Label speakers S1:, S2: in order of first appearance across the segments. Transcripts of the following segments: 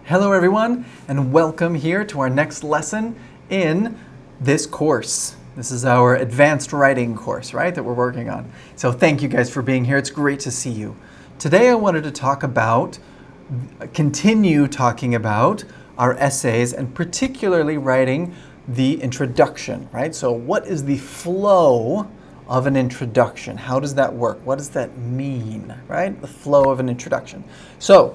S1: Hello everyone, and welcome here to our next lesson in this course. This is our advanced writing course, right, that we're working on. So thank you guys for being here. It's great to see you. Today I wanted to continue talking about our essays and particularly writing the introduction, right? So what is the flow of an introduction? How does that work? What does that mean, right? The flow of an introduction. So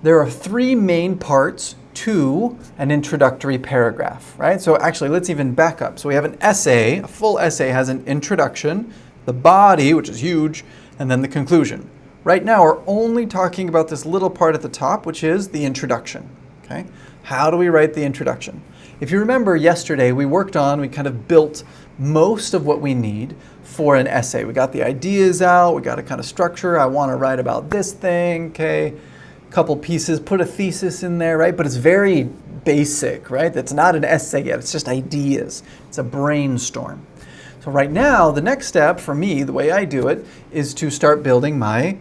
S1: there are three main parts to an introductory paragraph, right? So actually, let's even back up. So we have an essay. A full essay has an introduction, the body, which is huge, and then the conclusion. Right now, we're only talking about this little part at the top, which is the introduction, okay? How do we write the introduction? If you remember yesterday, we kind of built most of what we need for an essay. We got the ideas out, we got a kind of structure. I want to write about this thing, okay? Couple pieces, put a thesis in there, right? But it's very basic, right? It's not an essay yet, it's just ideas. It's a brainstorm. So right now, the next step for me, the way I do it, is to start building my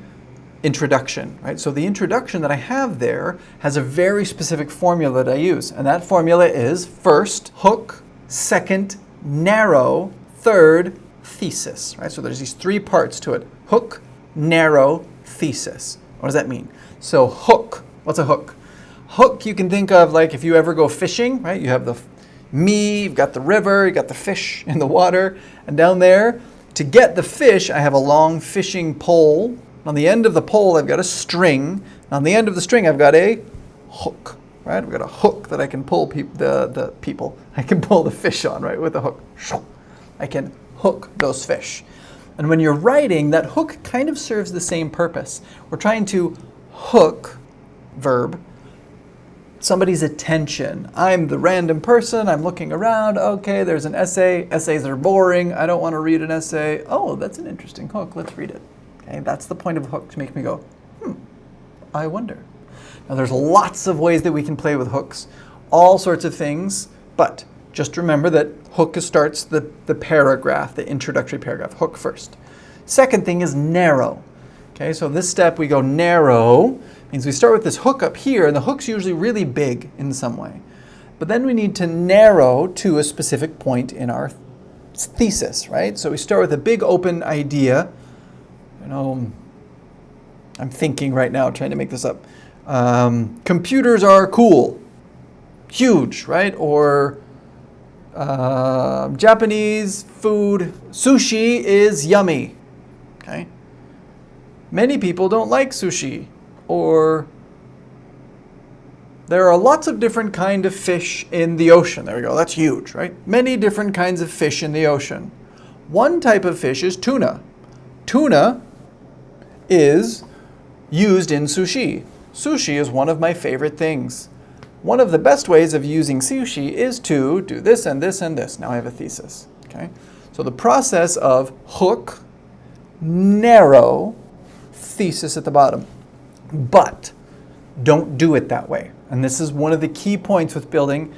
S1: introduction, right? So the introduction that I have there has a very specific formula that I use. And that formula is first, hook, second, narrow, third, thesis, right? So there's these three parts to it. Hook, narrow, thesis. What does that mean? So hook, what's a hook? Hook you can think of like if you ever go fishing, right? You have you've got the river, you got the fish in the water, and down there, to get the fish, I have a long fishing pole. On the end of the pole, I've got a string. On the end of the string, I've got a hook, right? I've got a hook that I can pull I can pull the fish on, right, with a hook. I can hook those fish. And when you're writing, that hook kind of serves the same purpose. We're trying to hook, verb, somebody's attention. I'm the random person, I'm looking around, okay, there's an essay. Essays are boring, I don't want to read an essay. Oh, that's an interesting hook, let's read it. Okay, that's the point of a hook, to make me go, I wonder. Now there's lots of ways that we can play with hooks, all sorts of things, but just remember that hook starts the paragraph, the introductory paragraph, hook first. Second thing is narrow. Okay, so this step we go narrow, means we start with this hook up here, and the hook's usually really big in some way. But then we need to narrow to a specific point in our thesis, right? So we start with a big open idea. I'm thinking right now, trying to make this up. Computers are cool, huge, right? Or Japanese food, sushi is yummy, okay? Many people don't like sushi, or there are lots of different kinds of fish in the ocean. There we go, that's huge, right? Many different kinds of fish in the ocean. One type of fish is tuna. Tuna is used in sushi. Sushi is one of my favorite things. One of the best ways of using sushi is to do this and this and this. Now I have a thesis, okay? So the process of hook, narrow, thesis at the bottom. But don't do it that way. And this is one of the key points with building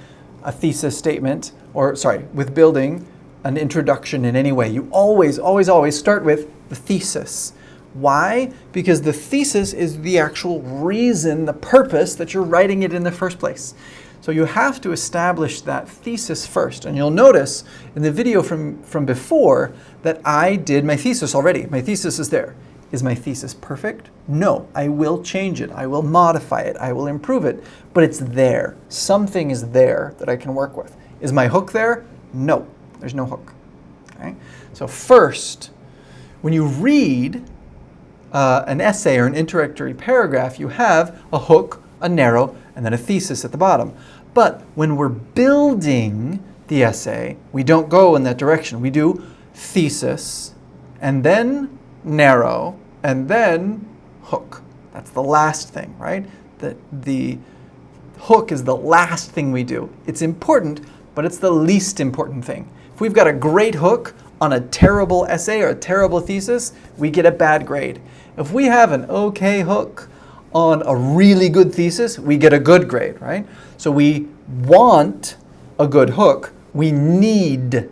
S1: a thesis statement, with building an introduction in any way. You always, always, always start with the thesis. Why? Because the thesis is the actual reason, the purpose that you're writing it in the first place. So you have to establish that thesis first. And you'll notice in the video from before that I did my thesis already. My thesis is there. Is my thesis perfect? No, I will change it. I will modify it. I will improve it. But it's there. Something is there that I can work with. Is my hook there? No, there's no hook. Okay? So first, when you read an essay or an introductory paragraph, you have a hook, a narrow, and then a thesis at the bottom. But when we're building the essay, we don't go in that direction. We do thesis, and then narrow, and then hook. That's the last thing, right? The hook is the last thing we do. It's important, but it's the least important thing. If we've got a great hook on a terrible essay or a terrible thesis, we get a bad grade. If we have an okay hook on a really good thesis, we get a good grade, right? So we want a good hook. We need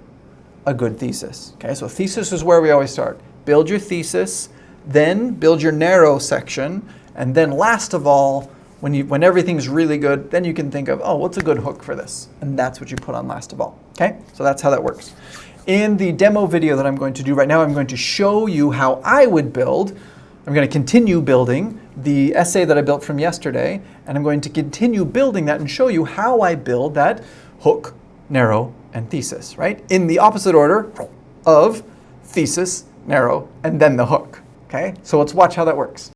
S1: a good thesis. Okay, so thesis is where we always start. Build your thesis, then build your narrow section, and then last of all, When everything's really good, then you can think of, oh, what's a good hook for this? And that's what you put on last of all, okay? So that's how that works. In the demo video that I'm going to do right now, I'm going to show you how I would build. I'm going to continue building the essay that I built from yesterday, and I'm going to continue building that and show you how I build that hook, narrow, and thesis, right? In the opposite order of thesis, narrow, and then the hook, okay? So let's watch how that works.